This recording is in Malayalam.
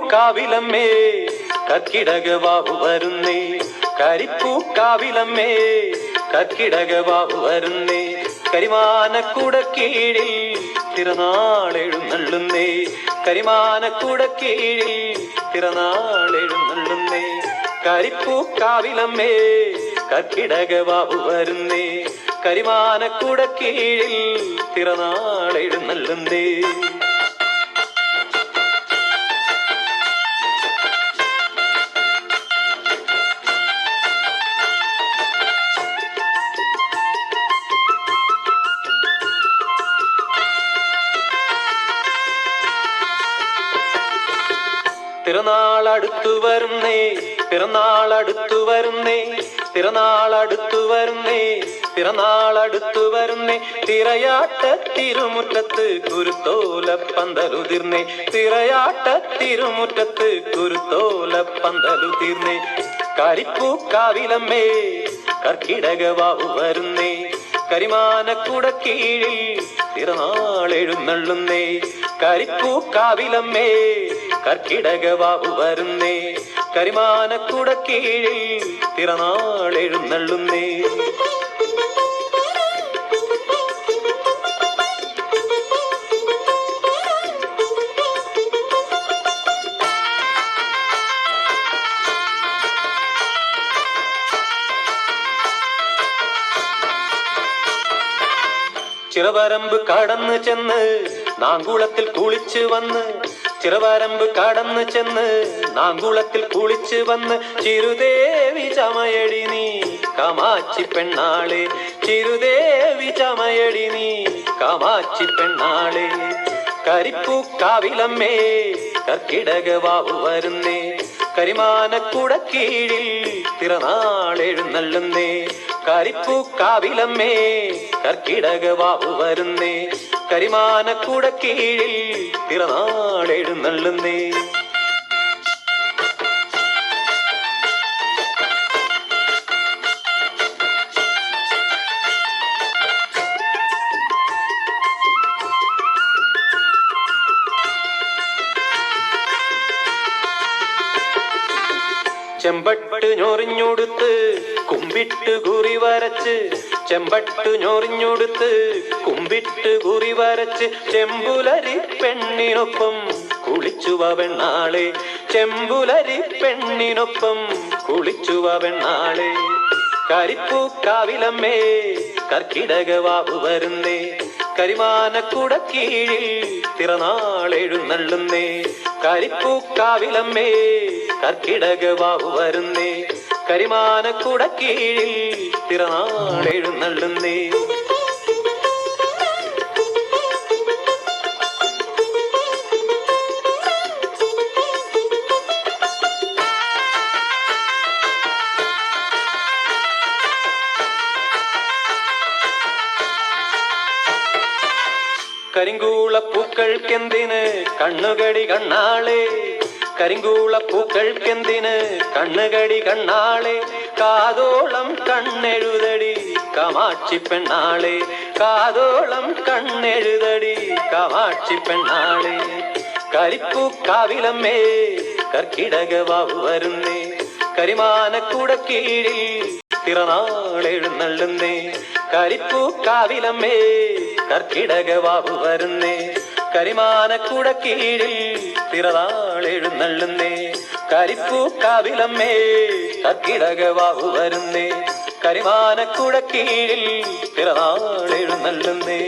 കരിപ്പൂക്കാവിലമ്മേ കർക്കിടകവാവു വരുന്നേ, കരിപ്പൂക്കാവിലമ്മേ കർക്കിടകവാവു വരുന്നേ. കരിമാനക്കുട കീഴിൽ തിരുനാളെഴുന്നള്ളുന്നേ, കരിമാനക്കുട കീഴിൽ തിരുനാളെഴുന്നള്ളുന്നേ. കരിപ്പൂക്കാവിലമ്മേ കർക്കിടകവാവു വരുന്നേ, കരിമാനക്കുട കീഴിൽ തിരുനാളെഴുന്നള്ളുന്നേ. തിരുനാളടുത്തു വരുന്നേ, പിറന്നാളടുത്തു വരുന്നേ, തിരുനാളടുത്തു വരുന്നേ, പിറന്നാളടുത്തു വരുന്നേ. തിരയാട്ട തിരുമുറ്റത്ത് കുരുത്തോല പന്തലുതിർന്നേ, തിരയാട്ട തിരുമുറ്റത്ത് കുരുത്തോല പന്തലുതിർന്നേ. കരിപ്പൂക്കാവിലമ്മേ കർക്കിടകവാവു വരുന്നേ, കരിമാനക്കുട കീഴിൽ തിരുനാളെഴുന്നള്ളുന്നേ. കരിപ്പൂക്കാവിലമ്മേ കർക്കിടകവാവു വരുന്നേ, കരിമാനക്കുട കീഴിൽ തിരുനാളെഴുന്നള്ളുന്നേ. ചിറവരമ്പ് കടന്നു ചെന്ന് നാങ്കുളത്തിൽ കുളിച്ചു വന്ന്, ചിറവരമ്പ് കടന്നു ചെന്ന് നാങ്കുളത്തിൽ കുളിച്ചു വന്ന്. ചിരുദേവി ചമയടി നീ കാമാക്ഷി പെണ്ണാളെ, ചിരുദേവി ചമയടി നീ കാമാക്ഷി പെണ്ണാളെ. കരിപ്പൂക്കാവിലമ്മേ കർക്കിടകവാവു വരുന്നേ, കരിമാനക്കുട കീഴിൽ തിരുനാളെഴുന്നള്ളുന്നേ. കരിപ്പൂക്കാവിലമ്മേ കർക്കിടകവാവു വരുന്നേ, കരിമാനക്കുട കീഴിൽ തിരുനാളെഴുന്നള്ളുന്നേ. ചെമ്പട്ട് ഞൊറിഞ്ഞൊടുത്ത് കുമ്പിട്ട് കുറി വരച്ച്, ചെമ്പട്ട് ഞൊറിഞ്ഞൊടുത്ത് കുമ്പിട്ട് കുറി വരച്ച്. ചെമ്പുലരി പെണ്ണിനൊപ്പം കുളിച്ചുവ പെണ്ണാളെ, ചെമ്പുലരി പെണ്ണിനൊപ്പം കുളിച്ചുവ പെണ്ണാളെ. കരിപ്പൂക്കാവിലമ്മേ കർക്കിടകവാവു വരുന്നേ, കരിമാനക്കുട കീഴിൽ തിരുനാളെഴുന്നള്ളുന്നേ. കരിപ്പൂക്കാവിലമ്മേ കർക്കിടകവാവു വരുന്നേ, കരിമാനക്കുട കീഴിൽ തിരുനാളെഴുന്നള്ളുന്നേ. കരിങ്കൂളപ്പൂക്കൾക്കെന്തിന് കണ്ണുകടി കണ്ണാളെ, കരിങ്കൂളപ്പൂക്കൾക്കെന്തിന് കണ്ണുകടി കണ്ണാളെ. കാതോളം കണ്ണെഴുതടി കാമാക്ഷി പെണ്ണാളെ, കാതോളം കണ്ണെഴുതടി കാമാക്ഷി പെണ്ണാളെ. കരിപ്പൂക്കാവിലമ്മേ കർക്കിടകവാവു വരുന്നേ, കരിമാനക്കുട കീഴിൽ തിരുനാളെഴുന്നള്ളുന്നേ. കരിപ്പൂക്കാവിലമ്മേ കർക്കിടകവാവു വരുന്നേ, കരിമാനക്കുട കീഴിൽ തിരുനാളെഴുന്നള്ളുന്നേ. കരിപ്പൂക്കാവിലമ്മേ കർക്കിടകവാവു വരുന്നേ, കരിമാനക്കുട കീഴിൽ തിരുനാളെഴുന്നള്ളുന്നേ.